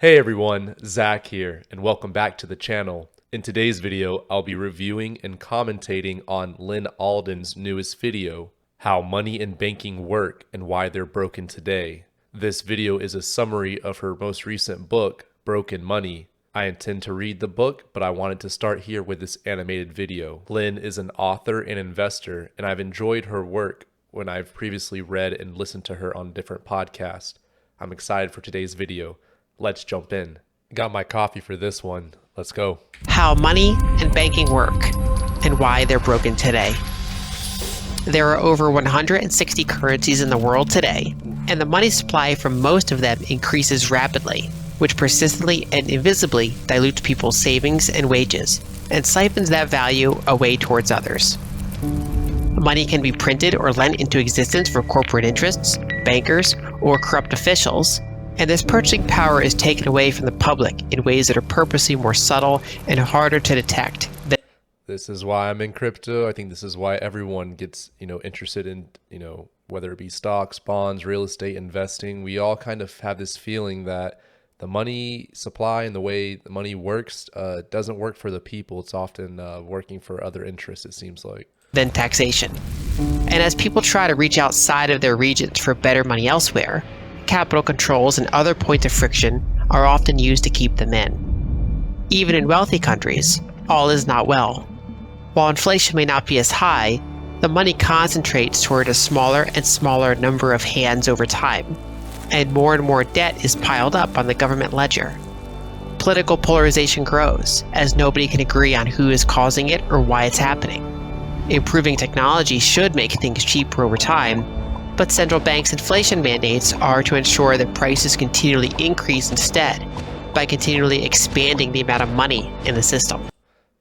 Hey everyone, Zach here, and welcome back to the channel. In today's video, I'll be reviewing and commentating on Lyn Alden's newest video, How Money and Banking Work and Why They're Broken Today. This video is a summary of her most recent book, Broken Money. I intend to read the book, but I wanted to start here with this animated video. Lyn is an author and investor, and I've enjoyed her work when I've previously read and listened to her on different podcasts. I'm excited for today's video. Let's jump in. Got my coffee for this one. Let's go. How money and banking work and why they're broken today. There are over 160 currencies in the world today, and the money supply from most of them increases rapidly, which persistently and invisibly dilutes people's savings and wages, and siphons that value away towards others. Money can be printed or lent into existence for corporate interests, bankers, or corrupt officials, and this purchasing power is taken away from the public in ways that are purposely more subtle and harder to detect. This is why I'm in crypto. I think this is why everyone gets, interested in, whether it be stocks, bonds, real estate, investing. We all kind of have this feeling that the money supply and the way the money works doesn't work for the people. It's often working for other interests, it seems like. Than taxation. And as people try to reach outside of their regions for better money elsewhere, capital controls and other points of friction are often used to keep them in. Even in wealthy countries, all is not well. While inflation may not be as high, the money concentrates toward a smaller and smaller number of hands over time, and more debt is piled up on the government ledger. Political polarization grows, as nobody can agree on who is causing it or why it's happening. Improving technology should make things cheaper over time, but central banks' inflation mandates are to ensure that prices continually increase instead by continually expanding the amount of money in the system.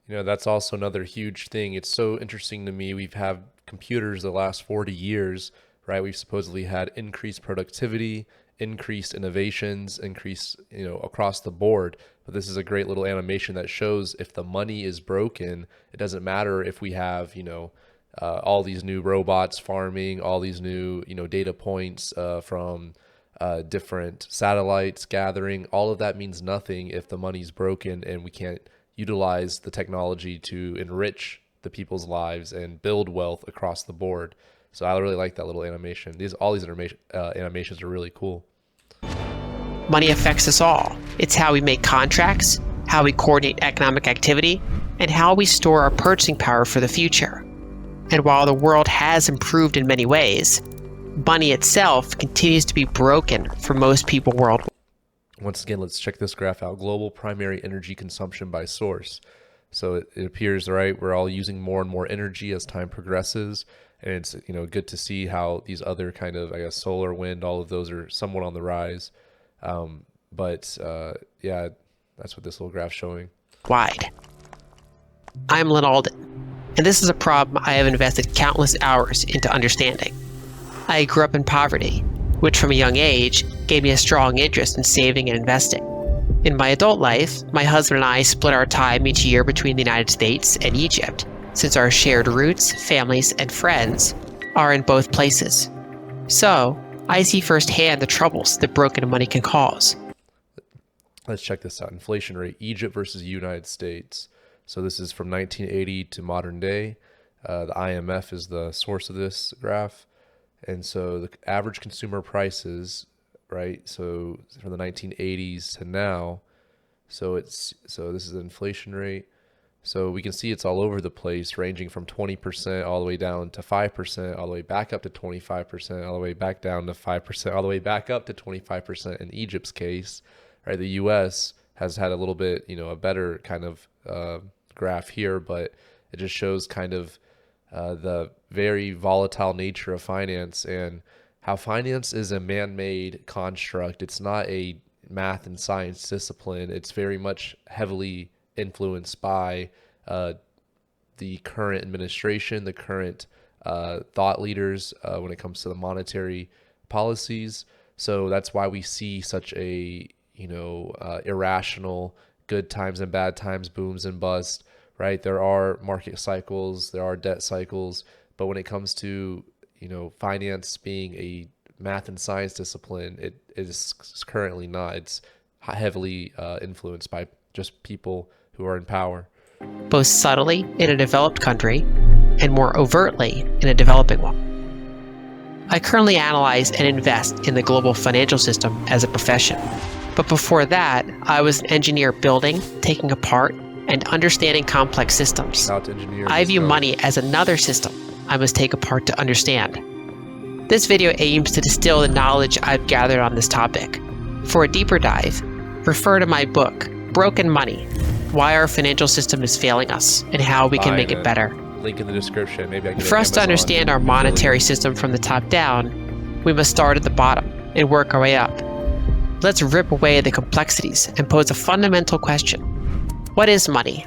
That's also another huge thing. It's so interesting to me. We've had computers the last 40 years, right? We've supposedly had increased productivity, increased innovations, across the board. But this is a great little animation that shows if the money is broken, it doesn't matter if we have, all these new robots farming, all these new, data points from different satellites gathering. All of that means nothing if the money's broken and we can't utilize the technology to enrich the people's lives and build wealth across the board. So I really like that little animation. All these animations are really cool. Money affects us all. It's how we make contracts, how we coordinate economic activity, and how we store our purchasing power for the future. And while the world has improved in many ways, money itself continues to be broken for most people worldwide. Once again, let's check this graph out. Global primary energy consumption by source. So it appears, right, we're all using more and more energy as time progresses. And it's, good to see how these other kind of, solar, wind, all of those are somewhat on the rise. Yeah, that's what this little graph's showing. Wide. I'm Lyn Alden, and this is a problem I have invested countless hours into understanding. I grew up in poverty, which from a young age gave me a strong interest in saving and investing. In my adult life, my husband and I split our time each year between the United States and Egypt, since our shared roots, families, and friends are in both places. So, I see firsthand the troubles that broken money can cause. Let's check this out. Inflation rate, Egypt versus United States. So this is from 1980 to modern day. The IMF is the source of this graph. And so the average consumer prices, right? So from the 1980s to now, so this is the inflation rate. So we can see it's all over the place, ranging from 20% all the way down to 5%, all the way back up to 25%, all the way back down to 5%, all the way back up to 25% in Egypt's case, right? The US has had a little bit, a better kind of graph here, but it just shows kind of the very volatile nature of finance and how finance is a man-made construct. It's not a math and science discipline. It's very much heavily influenced by the current administration, the current thought leaders when it comes to the monetary policies. So that's why we see such a irrational good times and bad times, booms and busts, right? There are market cycles, there are debt cycles, but when it comes to finance being a math and science discipline, it is currently not. It's heavily influenced by just people who are in power. Both subtly in a developed country and more overtly in a developing one. I currently analyze and invest in the global financial system as a profession. But before that, I was an engineer building, taking apart, and understanding complex systems. I view money as another system I must take apart to understand. This video aims to distill the knowledge I've gathered on this topic. For a deeper dive, refer to my book, Broken Money: Why Our Financial System is Failing Us and How We Can Make It Better. Link in the description. Maybe I can. For us to understand our monetary system from the top down, we must start at the bottom and work our way up. Let's rip away the complexities and pose a fundamental question. What is money?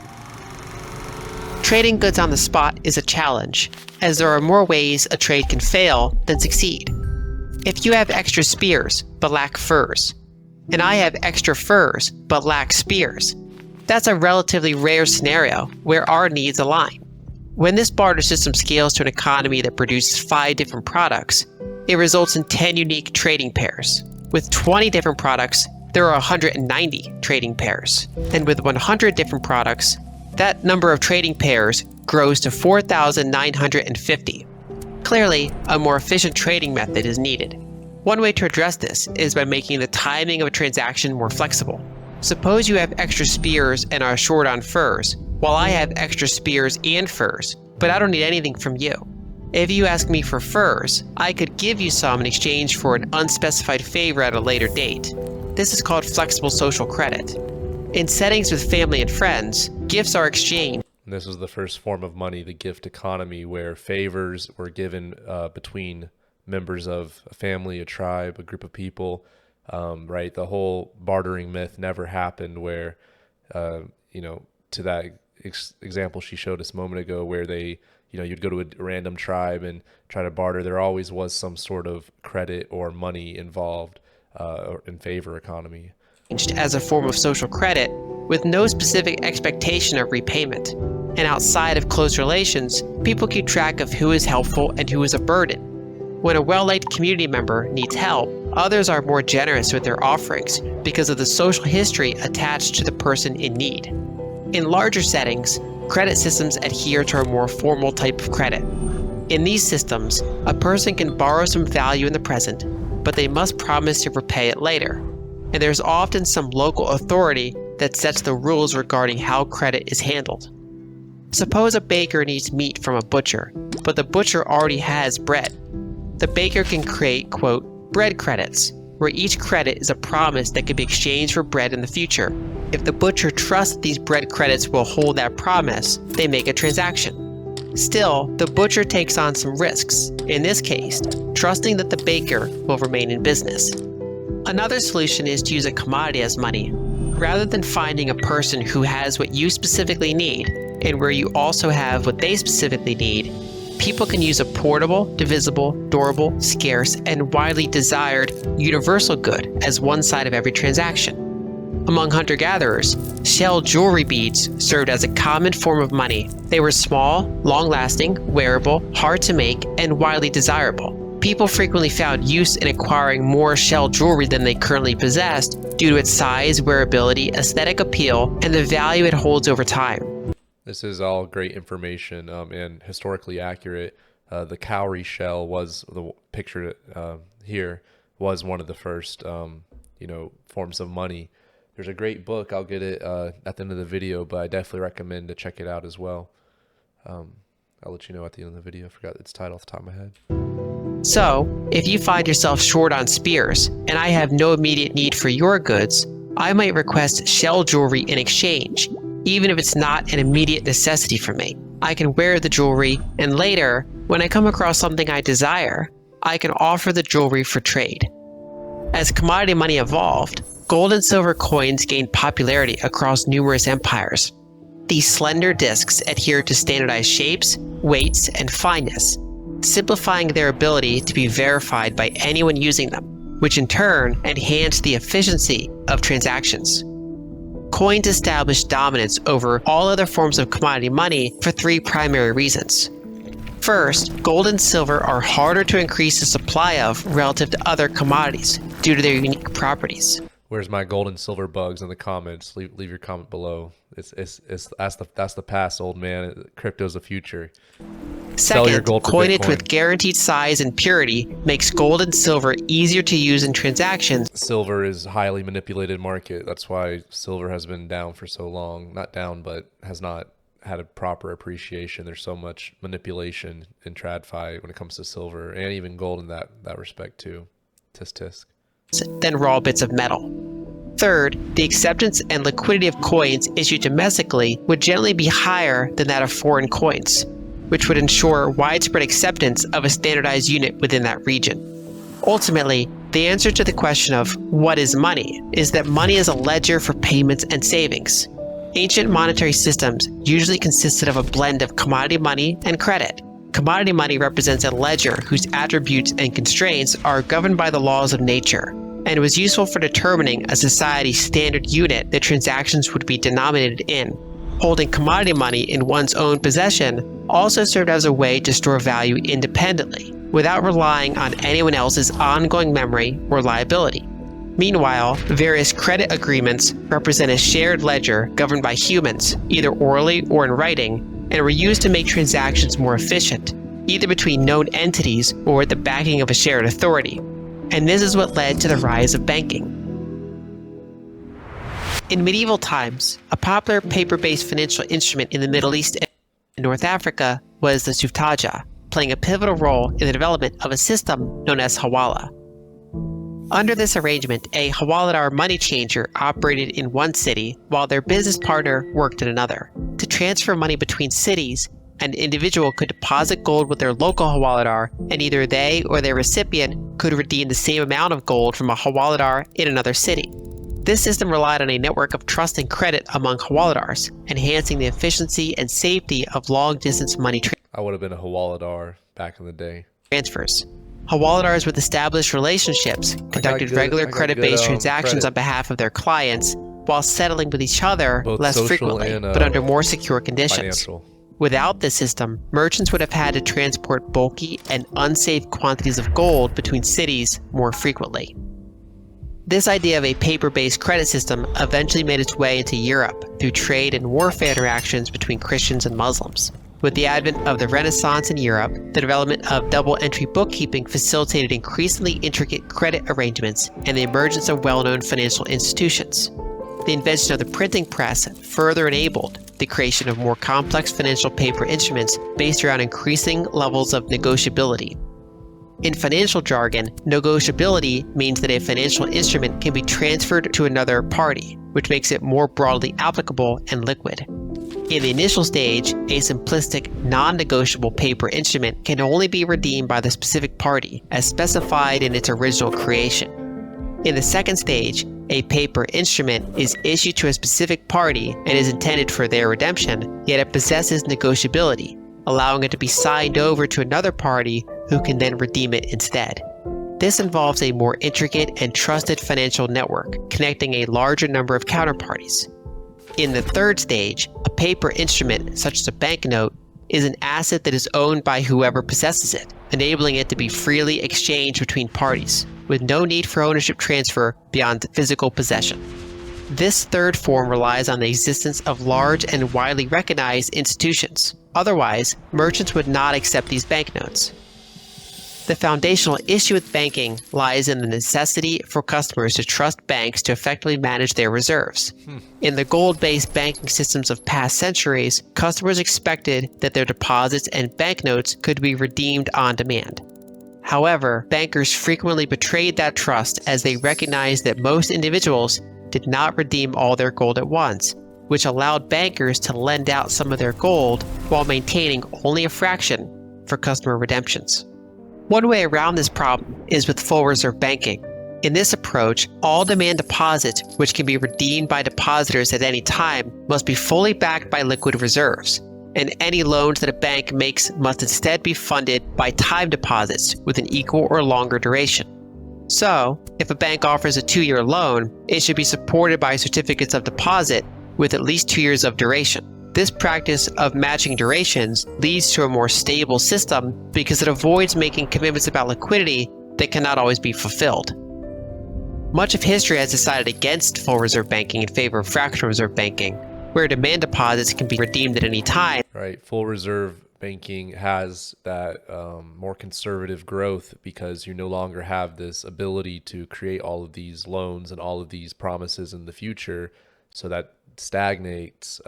Trading goods on the spot is a challenge, as there are more ways a trade can fail than succeed. If you have extra spears but lack furs, and I have extra furs but lack spears, that's a relatively rare scenario where our needs align. When this barter system scales to an economy that produces 5 different products, it results in 10 unique trading pairs. With 20 different products, there are 190 trading pairs. And with 100 different products, that number of trading pairs grows to 4,950. Clearly, a more efficient trading method is needed. One way to address this is by making the timing of a transaction more flexible. Suppose you have extra spears and are short on furs, while I have extra spears and furs, but I don't need anything from you. If you ask me for furs, I could give you some in exchange for an unspecified favor at a later date. This is called flexible social credit. In settings with family and friends, gifts are exchanged. This was the first form of money, the gift economy, where favors were given between members of a family, a tribe, a group of people, right? The whole bartering myth never happened where, to that example she showed us a moment ago where they, you'd go to a random tribe and try to barter. There always was some sort of credit or money involved in favor economy. As a form of social credit with no specific expectation of repayment. And outside of close relations, people keep track of who is helpful and who is a burden. When a well-liked community member needs help, others are more generous with their offerings because of the social history attached to the person in need. In larger settings, credit systems adhere to a more formal type of credit. In these systems, a person can borrow some value in the present, but they must promise to repay it later. And there's often some local authority that sets the rules regarding how credit is handled. Suppose a baker needs meat from a butcher, but the butcher already has bread. The baker can create, quote, bread credits, where each credit is a promise that can be exchanged for bread in the future. If the butcher trusts these bread credits will hold that promise, they make a transaction. Still, the butcher takes on some risks, in this case, trusting that the baker will remain in business. Another solution is to use a commodity as money. Rather than finding a person who has what you specifically need, and where you also have what they specifically need, people can use a portable, divisible, durable, scarce, and widely desired universal good as one side of every transaction. Among hunter-gatherers, shell jewelry beads served as a common form of money. They were small, long-lasting, wearable, hard to make, and widely desirable. People frequently found use in acquiring more shell jewelry than they currently possessed due to its size, wearability, aesthetic appeal, and the value it holds over time. This is all great information and historically accurate. The cowrie shell was the picture here was one of the first, forms of money. There's a great book. I'll get it at the end of the video, but I definitely recommend to check it out as well. I'll let you know at the end of the video. I forgot its title off the top of my head. So, if you find yourself short on spears, and I have no immediate need for your goods, I might request shell jewelry in exchange, even if it's not an immediate necessity for me. I can wear the jewelry, and later, when I come across something I desire, I can offer the jewelry for trade. As commodity money evolved, gold and silver coins gained popularity across numerous empires. These slender discs adhere to standardized shapes, weights, and fineness, simplifying their ability to be verified by anyone using them, which in turn enhanced the efficiency of transactions. Coins established dominance over all other forms of commodity money for 3 primary reasons. First, gold and silver are harder to increase the supply of relative to other commodities due to their unique properties. Where's my gold and silver bugs in the comments? Leave your comment below. That's the past, old man. Crypto's the future. Sell your Second, gold for coinage Bitcoin. with guaranteed size and purity makes gold and silver easier to use in transactions. Silver is a highly manipulated market. That's why silver has been down for so long. Not down, but has not had a proper appreciation. There's so much manipulation in TradFi when it comes to silver, and even gold in that respect too. Tisk tisk. Than raw bits of metal. Third, the acceptance and liquidity of coins issued domestically would generally be higher than that of foreign coins, which would ensure widespread acceptance of a standardized unit within that region. Ultimately, the answer to the question of what is money is that money is a ledger for payments and savings. Ancient monetary systems usually consisted of a blend of commodity money and credit. Commodity money represents a ledger whose attributes and constraints are governed by the laws of nature, and was useful for determining a society's standard unit that transactions would be denominated in. Holding commodity money in one's own possession also served as a way to store value independently, without relying on anyone else's ongoing memory or liability. Meanwhile, various credit agreements represent a shared ledger governed by humans, either orally or in writing, and were used to make transactions more efficient, either between known entities or with the backing of a shared authority. And this is what led to the rise of banking. In medieval times, a popular paper-based financial instrument in the Middle East and North Africa was the suftaja, playing a pivotal role in the development of a system known as hawala. Under this arrangement, a hawaladar money changer operated in one city while their business partner worked in another. To transfer money between cities, an individual could deposit gold with their local hawaladar, and either they or their recipient could redeem the same amount of gold from a hawaladar in another city. This system relied on a network of trust and credit among hawaladars, enhancing the efficiency and safety of long-distance money I would have been a hawaladar back in the day. transfers. Hawaladars with established relationships conducted regular credit-based transactions credit. on behalf of their clients while settling with each other Both less social frequently, and, but under more secure conditions. Financial. Without this system, merchants would have had to transport bulky and unsafe quantities of gold between cities more frequently. This idea of a paper-based credit system eventually made its way into Europe through trade and warfare interactions between Christians and Muslims. With the advent of the Renaissance in Europe, the development of double-entry bookkeeping facilitated increasingly intricate credit arrangements and the emergence of well-known financial institutions. The invention of the printing press further enabled the creation of more complex financial paper instruments based around increasing levels of negotiability. In financial jargon, negotiability means that a financial instrument can be transferred to another party, which makes it more broadly applicable and liquid. In the initial stage, a simplistic, non-negotiable paper instrument can only be redeemed by the specific party, as specified in its original creation. In the second stage, a paper instrument is issued to a specific party and is intended for their redemption, yet it possesses negotiability, allowing it to be signed over to another party who can then redeem it instead. This involves a more intricate and trusted financial network, connecting a larger number of counterparties. In the third stage, a paper instrument, such as a banknote, is an asset that is owned by whoever possesses it, enabling it to be freely exchanged between parties, with no need for ownership transfer beyond physical possession. This third form relies on the existence of large and widely recognized institutions. Otherwise, merchants would not accept these banknotes. The foundational issue with banking lies in the necessity for customers to trust banks to effectively manage their reserves. In the gold-based banking systems of past centuries, customers expected that their deposits and banknotes could be redeemed on demand. However, bankers frequently betrayed that trust as they recognized that most individuals did not redeem all their gold at once, which allowed bankers to lend out some of their gold while maintaining only a fraction for customer redemptions. One way around this problem is with full reserve banking. In this approach, all demand deposits, which can be redeemed by depositors at any time, must be fully backed by liquid reserves, and any loans that a bank makes must instead be funded by time deposits with an equal or longer duration. So, if a bank offers a 2-year loan, it should be supported by certificates of deposit with at least 2 years of duration. This practice of matching durations leads to a more stable system because it avoids making commitments about liquidity that cannot always be fulfilled. Much of history has decided against full reserve banking in favor of fractional reserve banking, where demand deposits can be redeemed at any time. Right. Full reserve banking has that more conservative growth because you no longer have this ability to create all of these loans and all of these promises in the future. So that stagnates,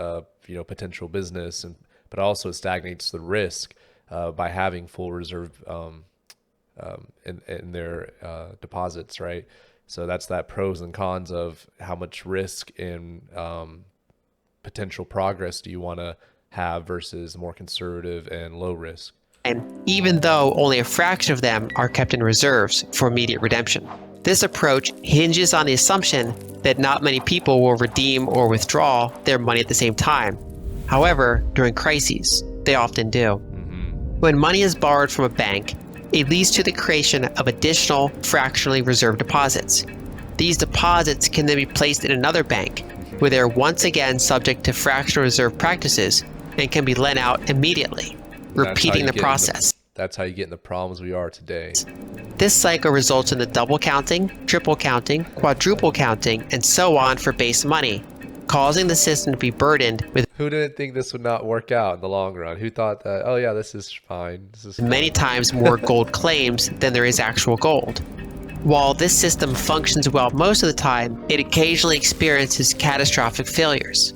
potential business, but also stagnates the risk by having full reserve in their deposits, right? So that's that pros and cons of how much risk and potential progress do you want to have versus more conservative and low risk. And even though only a fraction of them are kept in reserves for immediate redemption. This approach hinges on the assumption that not many people will redeem or withdraw their money at the same time. However, during crises, they often do. When money is borrowed from a bank, it leads to the creation of additional fractionally reserved deposits. These deposits can then be placed in another bank, where they are once again subject to fractional reserve practices and can be lent out immediately, repeating the process. That's how you get in the problems we are today. This cycle results in the double counting, triple counting, quadruple counting, and so on for base money, causing the system to be burdened with Who didn't think this would not work out in the long run? Who thought that, oh yeah, this is fine. Many times more gold claims than there is actual gold. While this system functions well most of the time, it occasionally experiences catastrophic failures.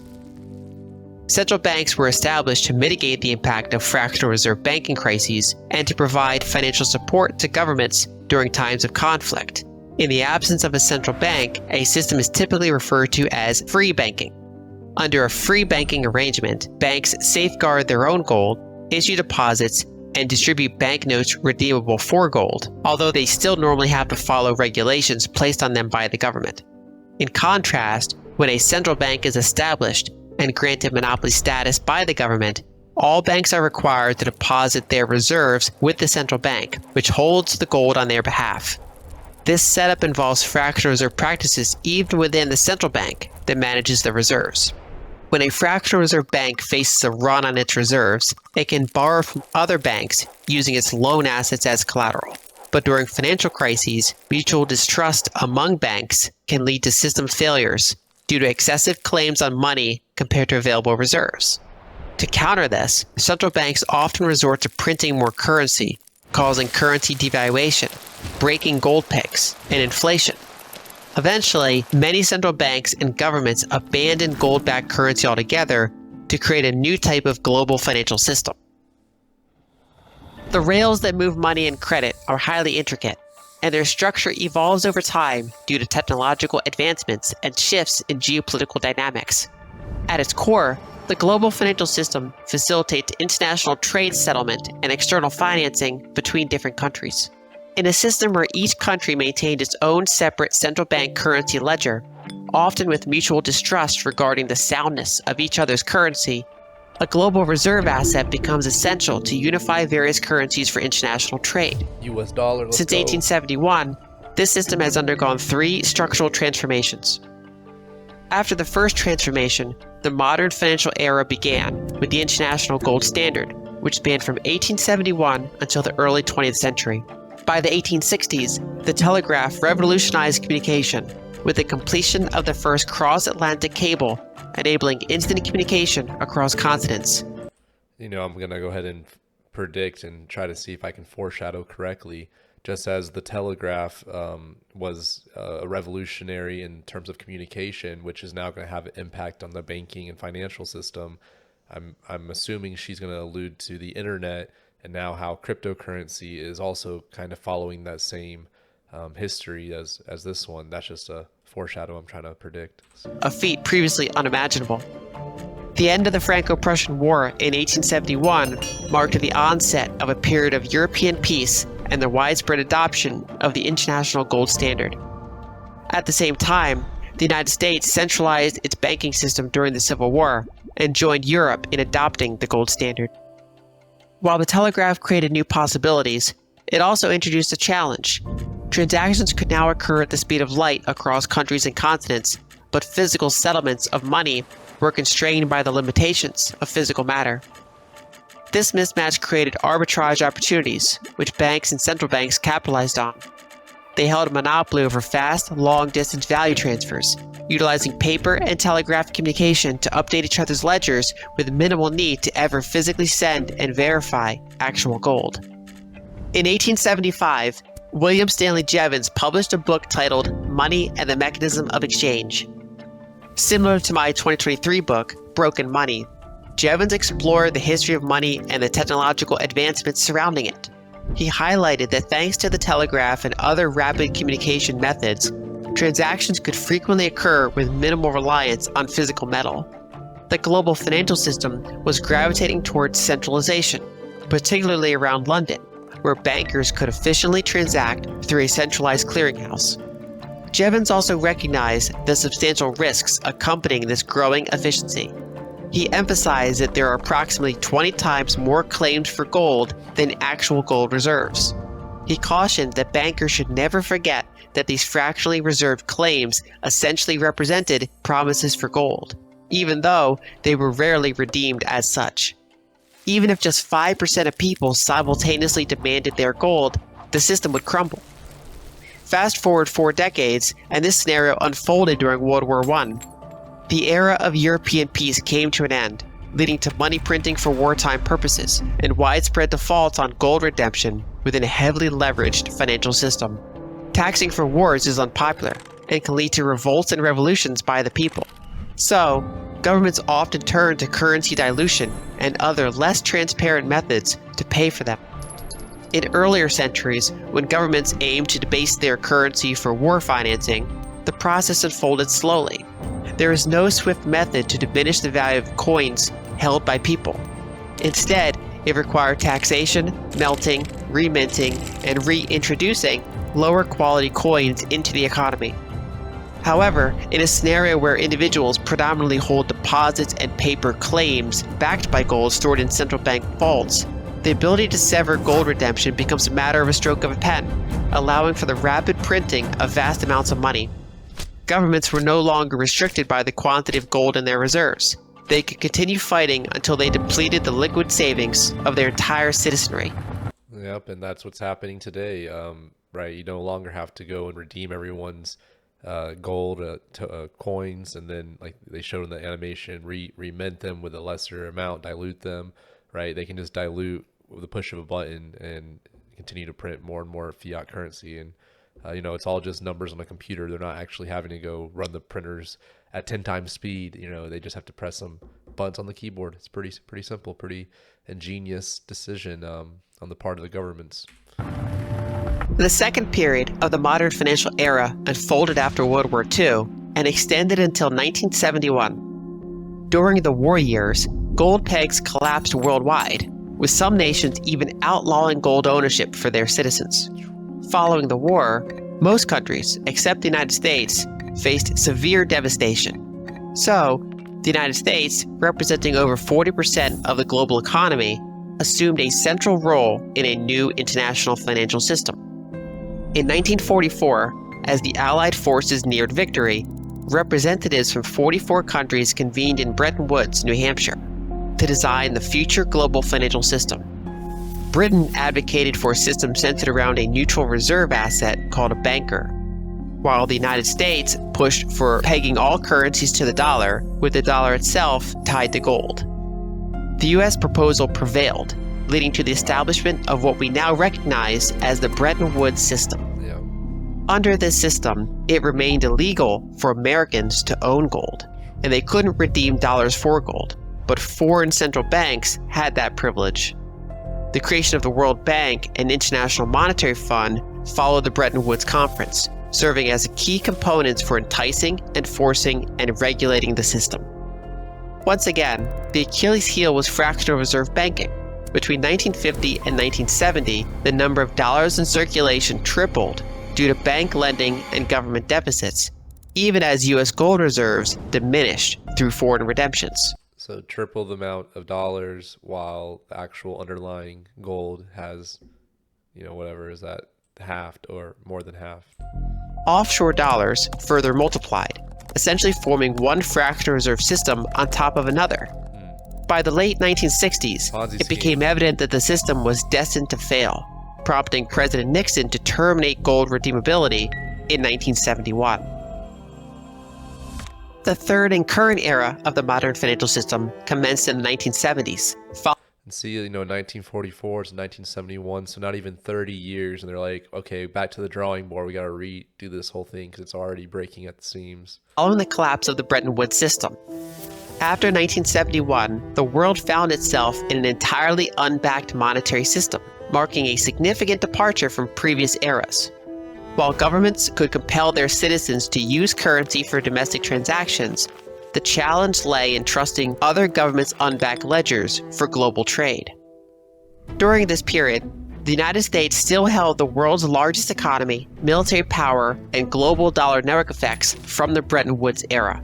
Central banks were established to mitigate the impact of fractional reserve banking crises and to provide financial support to governments during times of conflict. In the absence of a central bank, a system is typically referred to as free banking. Under a free banking arrangement, banks safeguard their own gold, issue deposits, and distribute banknotes redeemable for gold, although they still normally have to follow regulations placed on them by the government. In contrast, when a central bank is established and granted monopoly status by the government, all banks are required to deposit their reserves with the central bank, which holds the gold on their behalf. This setup involves fractional reserve practices even within the central bank that manages the reserves. When a fractional reserve bank faces a run on its reserves, it can borrow from other banks using its loan assets as collateral. But during financial crises, mutual distrust among banks can lead to system failures due to excessive claims on money compared to available reserves. To counter this, central banks often resort to printing more currency, causing currency devaluation, breaking gold pegs, and inflation. Eventually, many central banks and governments abandon gold-backed currency altogether to create a new type of global financial system. The rails that move money and credit are highly intricate, and their structure evolves over time due to technological advancements and shifts in geopolitical dynamics. At its core, the global financial system facilitates international trade settlement and external financing between different countries. In a system where each country maintained its own separate central bank currency ledger, often with mutual distrust regarding the soundness of each other's currency, a global reserve asset becomes essential to unify various currencies for international trade. US dollar, let's Since go. 1871, this system has undergone 3 structural transformations. After the first transformation, the modern financial era began with the International Gold Standard, which spanned from 1871 until the early 20th century. By the 1860s, the telegraph revolutionized communication with the completion of the first cross-Atlantic cable, enabling instant communication across continents. I'm going to go ahead and predict and try to see if I can foreshadow correctly. Just as the telegraph was a revolutionary in terms of communication, which is now going to have an impact on the banking and financial system, I'm assuming she's going to allude to the internet and now how cryptocurrency is also kind of following that same history as this one. That's just a foreshadow I'm trying to predict. A feat previously unimaginable. The end of the Franco-Prussian War in 1871 marked the onset of a period of European peace and the widespread adoption of the International Gold Standard. At the same time, the United States centralized its banking system during the Civil War and joined Europe in adopting the gold standard. While the telegraph created new possibilities, it also introduced a challenge. Transactions could now occur at the speed of light across countries and continents, but physical settlements of money were constrained by the limitations of physical matter. This mismatch created arbitrage opportunities, which banks and central banks capitalized on. They held a monopoly over fast, long-distance value transfers, utilizing paper and telegraph communication to update each other's ledgers with minimal need to ever physically send and verify actual gold. In 1875, William Stanley Jevons published a book titled Money and the Mechanism of Exchange. Similar to my 2023 book, Broken Money, Jevons explored the history of money and the technological advancements surrounding it. He highlighted that thanks to the telegraph and other rapid communication methods, transactions could frequently occur with minimal reliance on physical metal. The global financial system was gravitating towards centralization, particularly around London, where bankers could efficiently transact through a centralized clearinghouse. Jevons also recognized the substantial risks accompanying this growing efficiency. He emphasized that there are approximately 20 times more claims for gold than actual gold reserves. He cautioned that bankers should never forget that these fractionally reserved claims essentially represented promises for gold, even though they were rarely redeemed as such. Even if just 5% of people simultaneously demanded their gold, the system would crumble. Fast forward 4 decades, and this scenario unfolded during World War I. The era of European peace came to an end, leading to money printing for wartime purposes and widespread defaults on gold redemption within a heavily leveraged financial system. Taxing for wars is unpopular and can lead to revolts and revolutions by the people. So, governments often turn to currency dilution and other less transparent methods to pay for them. In earlier centuries, when governments aimed to debase their currency for war financing, the process unfolded slowly. There is no swift method to diminish the value of coins held by people. Instead, it required taxation, melting, reminting, and reintroducing lower quality coins into the economy. However, in a scenario where individuals predominantly hold deposits and paper claims backed by gold stored in central bank vaults, the ability to sever gold redemption becomes a matter of a stroke of a pen, allowing for the rapid printing of vast amounts of money. Governments were no longer restricted by the quantity of gold in their reserves. They could continue fighting until they depleted the liquid savings of their entire citizenry. Yep, and that's what's happening today, right? You no longer have to go and redeem everyone's gold coins, and then, like they showed in the animation, remint them with a lesser amount, dilute them, right? They can just dilute with the push of a button and continue to print more and more fiat currency. And it's all just numbers on a computer. They're not actually having to go run the printers at 10 times speed. They just have to press some buttons on the keyboard. It's pretty simple, pretty ingenious decision on the part of the governments. The second period of the modern financial era unfolded after World War II and extended until 1971. During the war years, gold pegs collapsed worldwide, with some nations even outlawing gold ownership for their citizens. Following the war, most countries, except the United States, faced severe devastation. So, the United States, representing over 40% of the global economy, assumed a central role in a new international financial system. In 1944, as the Allied forces neared victory, representatives from 44 countries convened in Bretton Woods, New Hampshire, to design the future global financial system. Britain advocated for a system centered around a neutral reserve asset called a banker, while the United States pushed for pegging all currencies to the dollar, with the dollar itself tied to gold. The US proposal prevailed, leading to the establishment of what we now recognize as the Bretton Woods system. Yeah. Under this system, it remained illegal for Americans to own gold, and they couldn't redeem dollars for gold, but foreign central banks had that privilege. The creation of the World Bank and International Monetary Fund followed the Bretton Woods Conference, serving as key components for enticing, enforcing, and regulating the system. Once again, the Achilles heel was fractional reserve banking. Between 1950 and 1970, the number of dollars in circulation tripled due to bank lending and government deficits, even as U.S. gold reserves diminished through foreign redemptions. So triple the amount of dollars while the actual underlying gold has, whatever is that, halved or more than half. Offshore dollars further multiplied, essentially forming one fractional reserve system on top of another. By the late 1960s, it became evident that the system was destined to fail, prompting President Nixon to terminate gold redeemability in 1971. The third and current era of the modern financial system commenced in the 1970s. And see, 1944 to 1971, so not even 30 years, and they're like, okay, back to the drawing board. We got to redo this whole thing because it's already breaking at the seams. Following the collapse of the Bretton Woods system. After 1971, the world found itself in an entirely unbacked monetary system, marking a significant departure from previous eras. While governments could compel their citizens to use currency for domestic transactions, the challenge lay in trusting other governments' unbacked ledgers for global trade. During this period, the United States still held the world's largest economy, military power, and global dollar network effects from the Bretton Woods era.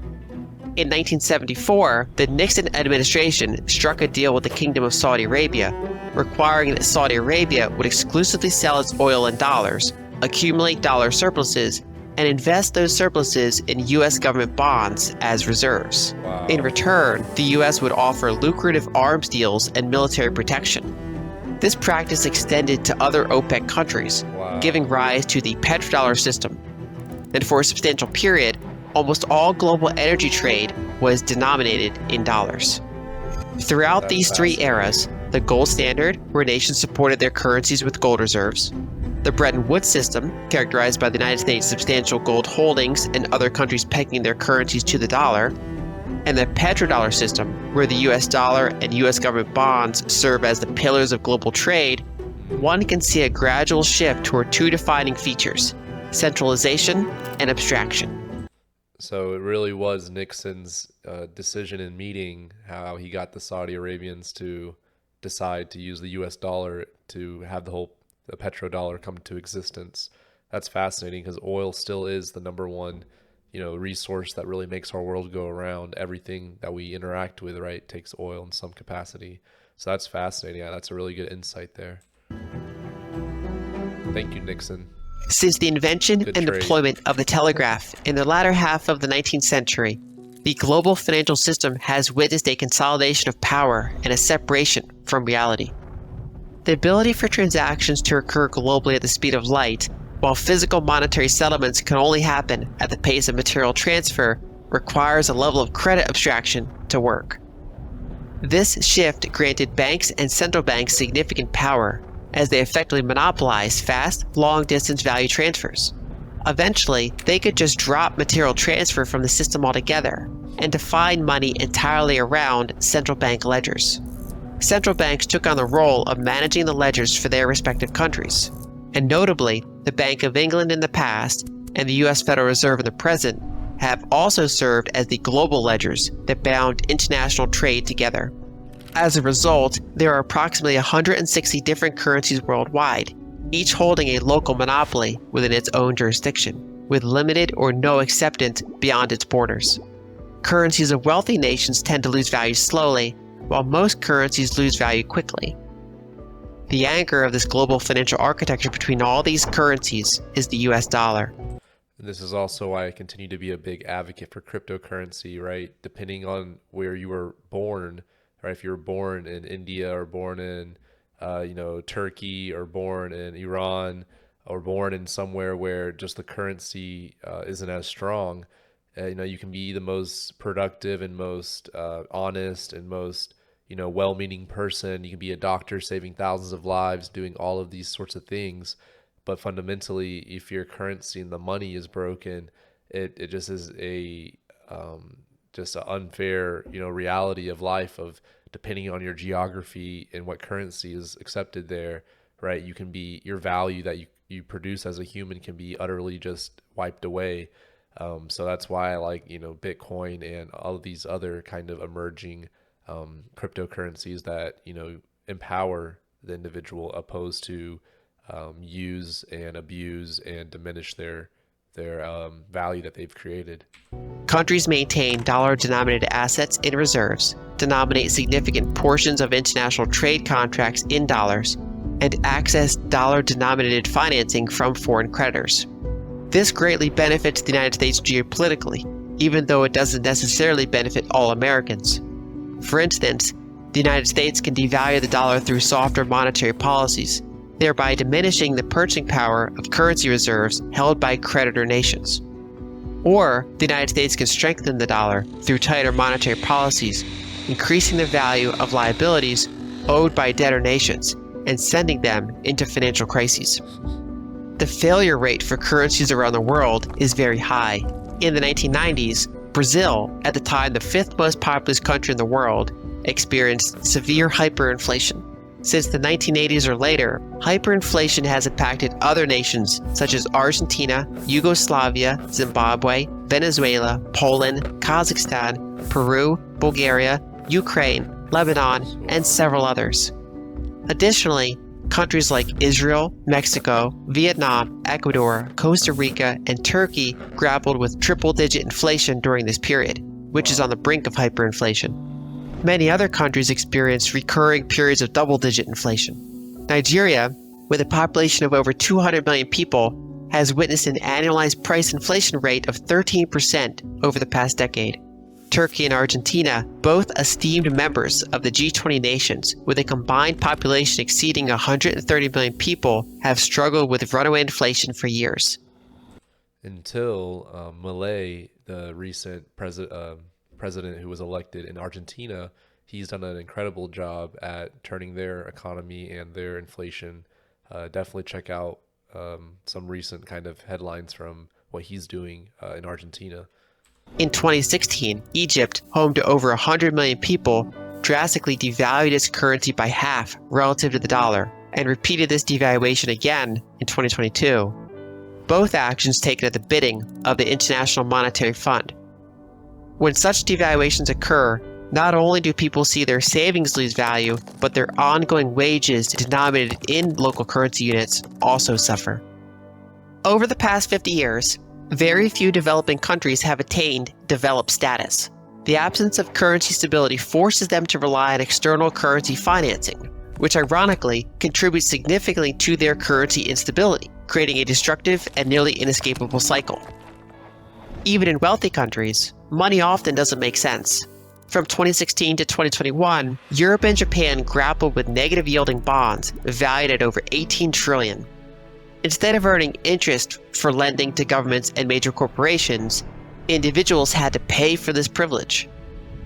In 1974, the Nixon administration struck a deal with the Kingdom of Saudi Arabia, requiring that Saudi Arabia would exclusively sell its oil in dollars, accumulate dollar surpluses, and invest those surpluses in U.S. government bonds as reserves. Wow. In return, the U.S. would offer lucrative arms deals and military protection. This practice extended to other OPEC countries, Wow. giving rise to the petrodollar system. And for a substantial period, almost all global energy trade was denominated in dollars. Throughout That's these three fascinating. eras, the gold standard, where nations supported their currencies with gold reserves, the Bretton Woods system, characterized by the United States' substantial gold holdings and other countries pegging their currencies to the dollar, and the petrodollar system, where the US dollar and US government bonds serve as the pillars of global trade, one can see a gradual shift toward two defining features: centralization and abstraction. So it really was Nixon's decision in meeting how he got the Saudi Arabians to decide to use the US dollar to have the petrodollar come to existence. That's fascinating because oil still is the number one, resource that really makes our world go around. Everything that we interact with, right, takes oil in some capacity. So that's fascinating. Yeah, that's a really good insight there. Thank you, Nixon. Since the invention Good and trade. deployment of the telegraph in the latter half of the 19th century, the global financial system has witnessed a consolidation of power and a separation from reality. The ability for transactions to occur globally at the speed of light, while physical monetary settlements can only happen at the pace of material transfer, requires a level of credit abstraction to work. This shift granted banks and central banks significant power, as they effectively monopolized fast, long-distance value transfers. Eventually, they could just drop material transfer from the system altogether and define money entirely around central bank ledgers. Central banks took on the role of managing the ledgers for their respective countries. And notably, the Bank of England in the past and the U.S. Federal Reserve in the present have also served as the global ledgers that bound international trade together. As a result, there are approximately 160 different currencies worldwide, each holding a local monopoly within its own jurisdiction, with limited or no acceptance beyond its borders. Currencies of wealthy nations tend to lose value slowly, while most currencies lose value quickly. The anchor of this global financial architecture between all these currencies is the US dollar. And this is also why I continue to be a big advocate for cryptocurrency, right? Depending on where you were born, right? If you were born in India or born in, Turkey or born in Iran or born in somewhere where just the currency isn't as strong, you can be the most productive and most honest and most, well-meaning person. You can be a doctor saving thousands of lives, doing all of these sorts of things. But fundamentally, if your currency and the money is broken, it just is just an unfair, reality of life of depending on your geography and what currency is accepted there, right? You can be, your value that you produce as a human can be utterly just wiped away. So that's why I like, Bitcoin and all of these other kind of emerging cryptocurrencies that, empower the individual opposed to use and abuse and diminish their value that they've created. Countries maintain dollar-denominated assets in reserves, denominate significant portions of international trade contracts in dollars, and access dollar-denominated financing from foreign creditors. This greatly benefits the United States geopolitically, even though it doesn't necessarily benefit all Americans. For instance, the United States can devalue the dollar through softer monetary policies, thereby diminishing the purchasing power of currency reserves held by creditor nations. Or the United States can strengthen the dollar through tighter monetary policies, increasing the value of liabilities owed by debtor nations and sending them into financial crises. The failure rate for currencies around the world is very high. In the 1990s, Brazil, at the time the fifth most populous country in the world, experienced severe hyperinflation. Since the 1980s or later, hyperinflation has impacted other nations such as Argentina, Yugoslavia, Zimbabwe, Venezuela, Poland, Kazakhstan, Peru, Bulgaria, Ukraine, Lebanon, and several others. Additionally, countries like Israel, Mexico, Vietnam, Ecuador, Costa Rica, and Turkey grappled with triple-digit inflation during this period, which is on the brink of hyperinflation. Many other countries experienced recurring periods of double-digit inflation. Nigeria, with a population of over 200 million people, has witnessed an annualized price inflation rate of 13% over the past decade. Turkey and Argentina, both esteemed members of the G20 nations, with a combined population exceeding 130 million people, have struggled with runaway inflation for years. Until Milei, the recent president who was elected in Argentina, he's done an incredible job at turning their economy and their inflation. Definitely check out some recent kind of headlines from what he's doing in Argentina. In 2016, Egypt, home to over 100 million people, drastically devalued its currency by half relative to the dollar, and repeated this devaluation again in 2022. Both actions taken at the bidding of the International Monetary Fund. When such devaluations occur, not only do people see their savings lose value, but their ongoing wages denominated in local currency units also suffer. Over the past 50 years, very few developing countries have attained developed status. The absence of currency stability forces them to rely on external currency financing, which ironically contributes significantly to their currency instability, creating a destructive and nearly inescapable cycle. Even in wealthy countries, money often doesn't make sense. From 2016 to 2021, Europe and Japan grappled with negative yielding bonds valued at over 18 trillion. Instead of earning interest for lending to governments and major corporations, individuals had to pay for this privilege.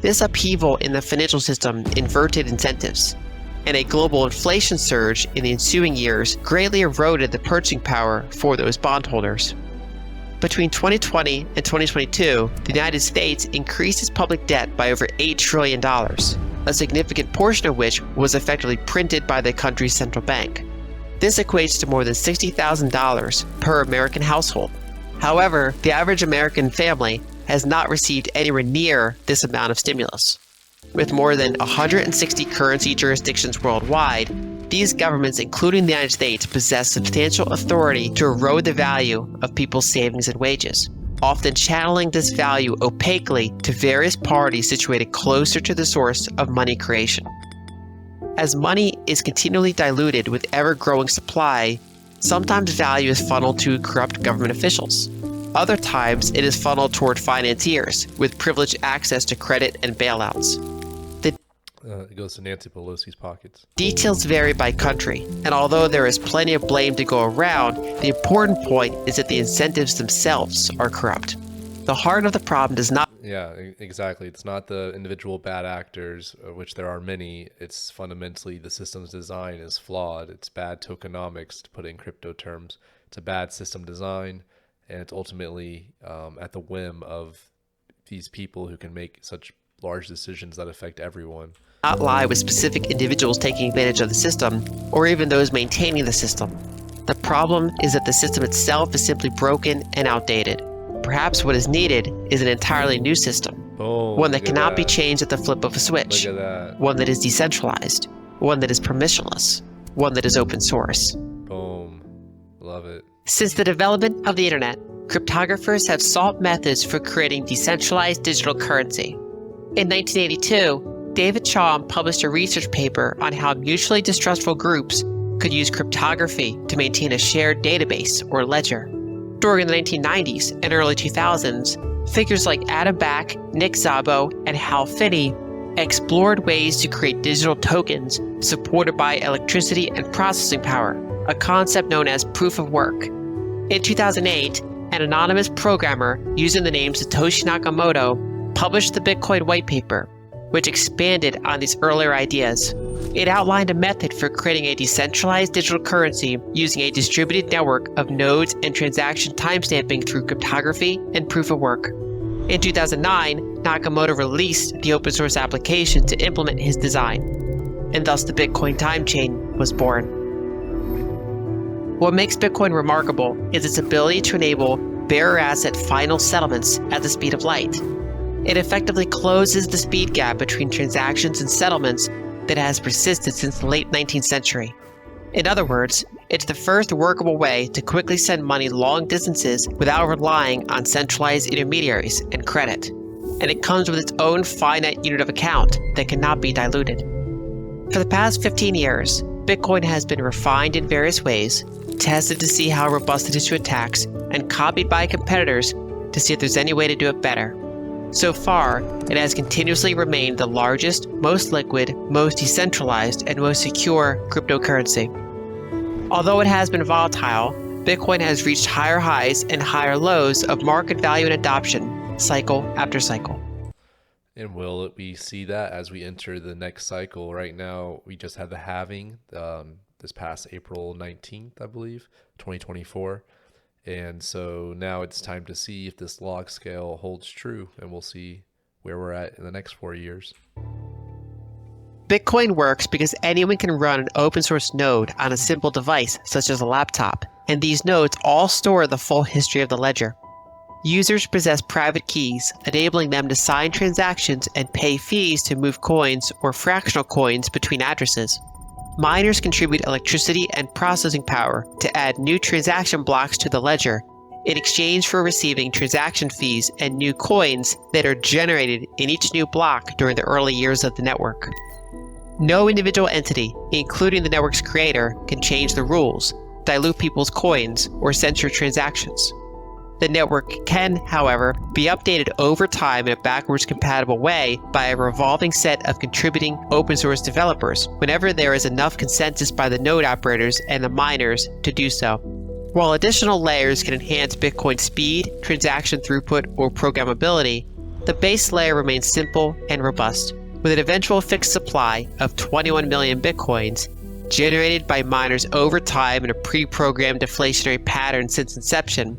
This upheaval in the financial system inverted incentives, and a global inflation surge in the ensuing years greatly eroded the purchasing power for those bondholders. Between 2020 and 2022, the United States increased its public debt by over $8 trillion, a significant portion of which was effectively printed by the country's central bank. This equates to more than $60,000 per American household. However, the average American family has not received anywhere near this amount of stimulus. With more than 160 currency jurisdictions worldwide, these governments, including the United States, possess substantial authority to erode the value of people's savings and wages, often channeling this value opaquely to various parties situated closer to the source of money creation. As money is continually diluted with ever-growing supply, sometimes value is funneled to corrupt government officials. Other times, it is funneled toward financiers with privileged access to credit and bailouts. It goes to Nancy Pelosi's pockets. Details vary by country, and although there is plenty of blame to go around, the important point is that the incentives themselves are corrupt. The heart of the problem does not... Yeah, exactly. It's not the individual bad actors, which there are many. It's fundamentally the system's design is flawed. It's bad tokenomics, to put it in crypto terms. It's a bad system design, and it's ultimately at the whim of these people who can make such large decisions that affect everyone. Not lie with specific individuals taking advantage of the system, or even those maintaining the system. The problem is that the system itself is simply broken and outdated. Perhaps what is needed is an entirely new system. One that cannot be changed at the flip of a switch. Look at that. One that is decentralized. One that is permissionless. One that is open source. Boom. Love it. Since the development of the internet, cryptographers have sought methods for creating decentralized digital currency. In 1982, David Chaum published a research paper on how mutually distrustful groups could use cryptography to maintain a shared database or ledger. During the 1990s and early 2000s, figures like Adam Back, Nick Szabo, and Hal Finney explored ways to create digital tokens supported by electricity and processing power, a concept known as proof of work. In 2008, an anonymous programmer using the name Satoshi Nakamoto published the Bitcoin white paper, which expanded on these earlier ideas. It outlined a method for creating a decentralized digital currency using a distributed network of nodes and transaction timestamping through cryptography and proof of work. In 2009, Nakamoto released the open source application to implement his design, and thus the Bitcoin time chain was born. What makes Bitcoin remarkable is its ability to enable bearer asset final settlements at the speed of light. It effectively closes the speed gap between transactions and settlements that has persisted since the late 19th century. In other words, it's the first workable way to quickly send money long distances without relying on centralized intermediaries and credit. And it comes with its own finite unit of account that cannot be diluted. For the past 15 years, Bitcoin has been refined in various ways, tested to see how robust it is to attacks, and copied by competitors to see if there's any way to do it better. So far, it has continuously remained the largest, most liquid, most decentralized, and most secure cryptocurrency. Although it has been volatile, Bitcoin has reached higher highs and higher lows of market value and adoption, cycle after cycle. And will we see that as we enter the next cycle? Right now, we just had the halving this past April 19th, I believe, 2024. And so now it's time to see if this log scale holds true, and we'll see where we're at in the next 4 years. Bitcoin works because anyone can run an open source node on a simple device such as a laptop, and these nodes all store the full history of the ledger. Users possess private keys, enabling them to sign transactions and pay fees to move coins or fractional coins between addresses. Miners contribute electricity and processing power to add new transaction blocks to the ledger in exchange for receiving transaction fees and new coins that are generated in each new block during the early years of the network. No individual entity, including the network's creator, can change the rules, dilute people's coins, or censor transactions. The network can, however, be updated over time in a backwards compatible way by a revolving set of contributing open source developers whenever there is enough consensus by the node operators and the miners to do so. While additional layers can enhance Bitcoin's speed, transaction throughput, or programmability, the base layer remains simple and robust, with an eventual fixed supply of 21 million Bitcoins generated by miners over time in a pre-programmed deflationary pattern since inception.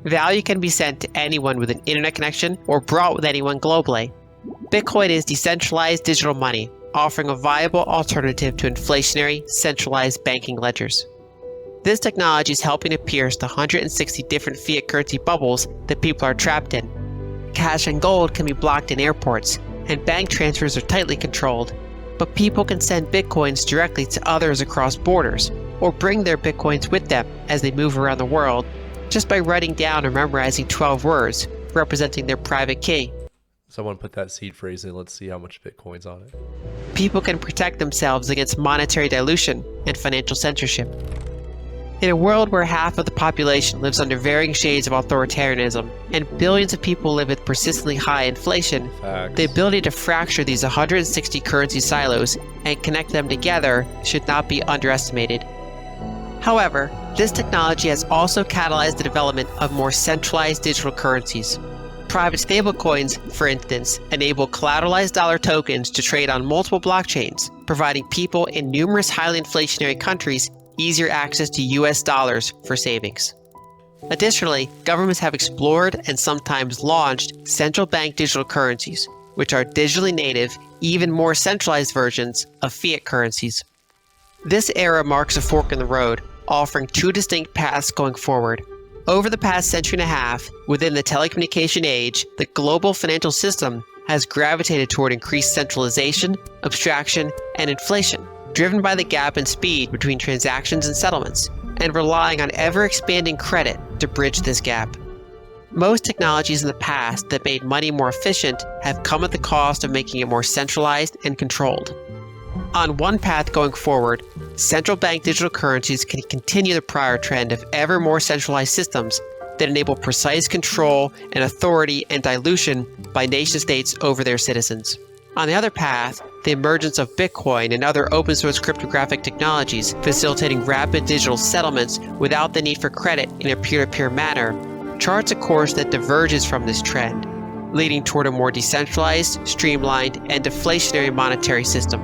Value can be sent to anyone with an internet connection or brought with anyone globally. Bitcoin is decentralized digital money, offering a viable alternative to inflationary, centralized banking ledgers. This technology is helping to pierce the 160 different fiat currency bubbles that people are trapped in. Cash and gold can be blocked in airports, and bank transfers are tightly controlled. But people can send Bitcoins directly to others across borders, or bring their Bitcoins with them as they move around the world, just by writing down or memorizing 12 words representing their private key. Someone put that seed phrase in. Let's see how much Bitcoin's on it. People can protect themselves against monetary dilution and financial censorship. In a world where half of the population lives under varying shades of authoritarianism and billions of people live with persistently high inflation, Facts. the ability to fracture these 160 currency silos and connect them together should not be underestimated. However, this technology has also catalyzed the development of more centralized digital currencies. Private stablecoins, for instance, enable collateralized dollar tokens to trade on multiple blockchains, providing people in numerous highly inflationary countries easier access to US dollars for savings. Additionally, governments have explored and sometimes launched central bank digital currencies, which are digitally native, even more centralized versions of fiat currencies. This era marks a fork in the road, offering two distinct paths going forward. Over the past century and a half, within the telecommunication age, the global financial system has gravitated toward increased centralization, abstraction, and inflation, driven by the gap in speed between transactions and settlements, and relying on ever-expanding credit to bridge this gap. Most technologies in the past that made money more efficient have come at the cost of making it more centralized and controlled. On one path going forward, central bank digital currencies can continue the prior trend of ever more centralized systems that enable precise control and authority and dilution by nation states over their citizens. On the other path, The emergence of Bitcoin and other open source cryptographic technologies facilitating rapid digital settlements without the need for credit in a peer-to-peer manner charts a course that diverges from this trend, leading toward a more decentralized, streamlined, and deflationary monetary system.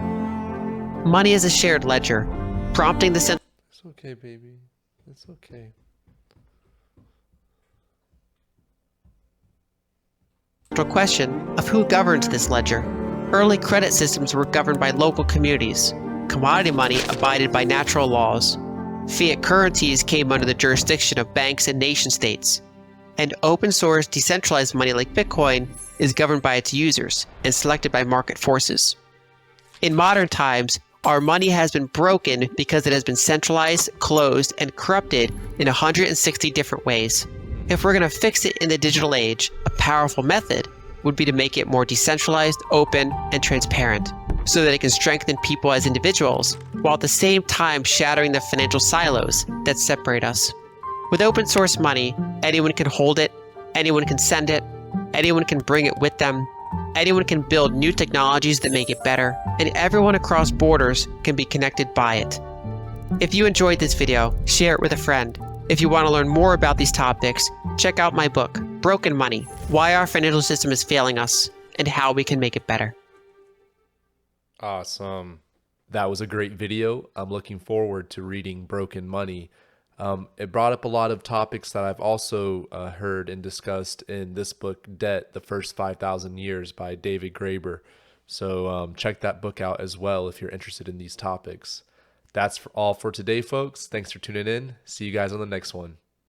Money is a shared ledger, prompting the central It's okay, baby. It's okay. question of who governs this ledger. Early credit systems were governed by local communities. Commodity money abided by natural laws. Fiat currencies came under the jurisdiction of banks and nation-states. And open-source decentralized money like Bitcoin is governed by its users and selected by market forces. In modern times, our money has been broken because it has been centralized, closed, and corrupted in 160 different ways. If we're going to fix it in the digital age, a powerful method would be to make it more decentralized, open, and transparent, so that it can strengthen people as individuals, while at the same time shattering the financial silos that separate us. With open source money, anyone can hold it, anyone can send it, anyone can bring it with them, anyone can build new technologies that make it better, and everyone across borders can be connected by it. If you enjoyed this video, share it with a friend. If you want to learn more about these topics, check out my book, Broken Money: Why Our Financial System is Failing Us and How We Can Make It Better. Awesome. That was a great video. I'm looking forward to reading Broken Money. It brought up a lot of topics that I've also heard and discussed in this book, Debt, The First 5,000 Years by David Graeber. So check that book out as well if you're interested in these topics. That's all for today, folks. Thanks for tuning in. See you guys on the next one.